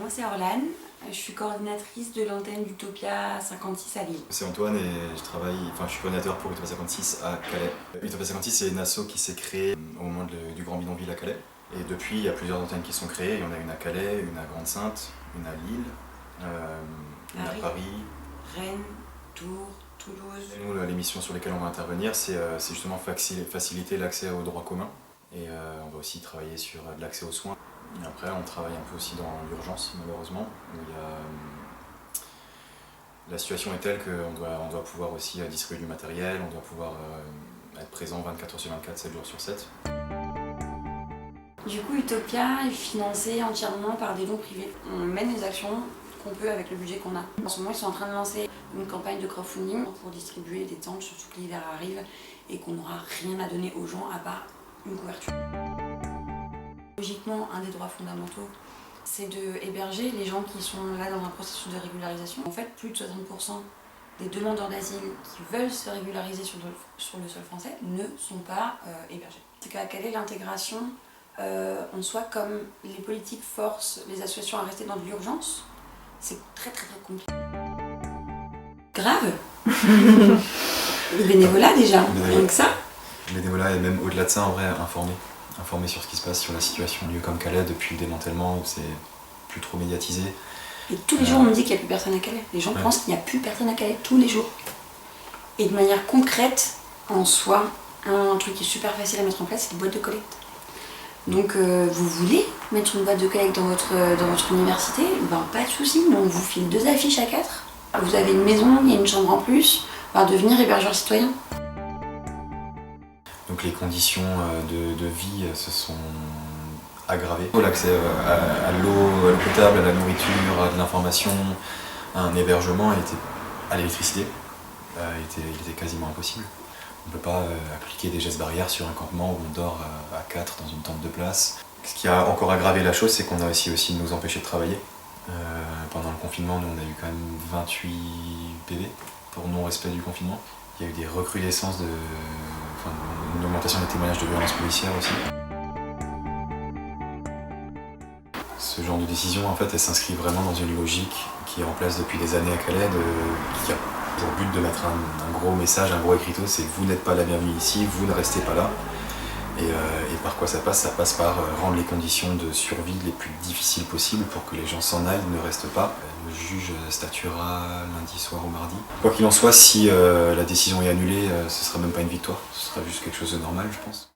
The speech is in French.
Moi c'est Orlane, je suis coordinatrice de l'antenne d'Utopia 56 à Lille. C'est Antoine et je suis coordinateur pour Utopia 56 à Calais. Utopia 56 c'est une asso qui s'est créée au moment du Grand Bidonville à Calais. Et depuis il y a plusieurs antennes qui sont créées, il y en a une à Calais, une à Grande-Synthe, une à Lille, une à Paris, Rennes, Tours, Toulouse. Et nous l'émission sur laquelle on va intervenir c'est justement faciliter l'accès aux droits communs. Et on va aussi travailler sur de l'accès aux soins. Et après, on travaille un peu aussi dans l'urgence, malheureusement, où la situation est telle qu'on doit pouvoir aussi distribuer du matériel, on doit pouvoir être présent 24h sur 24, 7 jours sur 7. Du coup, Utopia est financé entièrement par des dons privés. On mène les actions qu'on peut avec le budget qu'on a. En ce moment, ils sont en train de lancer une campagne de crowdfunding pour distribuer des tentes, surtout que l'hiver arrive et qu'on n'aura rien à donner aux gens à part une couverture. Logiquement, un des droits fondamentaux, c'est d'héberger les gens qui sont là dans un processus de régularisation. En fait, plus de 60% des demandeurs d'asile qui veulent se régulariser sur le sol français ne sont pas hébergés. C'est qu'à Calais, l'intégration, en soi, comme les politiques forcent les associations à rester dans de l'urgence, c'est très compliqué. Grave. Le bénévolat déjà, rien que ça. Le bénévolat et même au-delà de ça, en vrai, informer sur ce qui se passe, sur la situation. Un lieu comme Calais, depuis le démantèlement, où c'est plus trop médiatisé. Et tous les jours, on me dit qu'il n'y a plus personne à Calais. Les gens pensent qu'il n'y a plus personne à Calais, tous les jours. Et de manière concrète, en soi, un truc qui est super facile à mettre en place, c'est les boîtes de collecte. Donc, vous voulez mettre une boîte de collecte dans votre université, ben pas de souci, on vous file 2 affiches à 4. Vous avez une maison, il y a une chambre en plus, ben devenir hébergeur citoyen. Donc les conditions de vie se sont aggravées. L'accès à l'eau potable, à la nourriture, à de l'information, à un hébergement, à l'électricité, il était quasiment impossible. On ne peut pas appliquer des gestes barrières sur un campement où on dort à 4 dans une tente de place. Ce qui a encore aggravé la chose, c'est qu'on a aussi de nous empêcher de travailler. Pendant le confinement, nous on a eu quand même 28 PV pour non-respect du confinement. Il y a eu des recrudescences une augmentation des témoignages de violences policières aussi. Ce genre de décision, en fait, elle s'inscrit vraiment dans une logique qui est en place depuis des années à Calais, qui a pour but de mettre un gros message, un gros écriteau, c'est vous n'êtes pas la bienvenue ici, vous ne restez pas là. Et par quoi ça passe? Ça passe par rendre les conditions de survie les plus difficiles possibles pour que les gens s'en aillent, ne restent pas. Le juge statuera lundi soir ou mardi. Quoi qu'il en soit, si la décision est annulée, ce ne sera même pas une victoire, ce sera juste quelque chose de normal, je pense.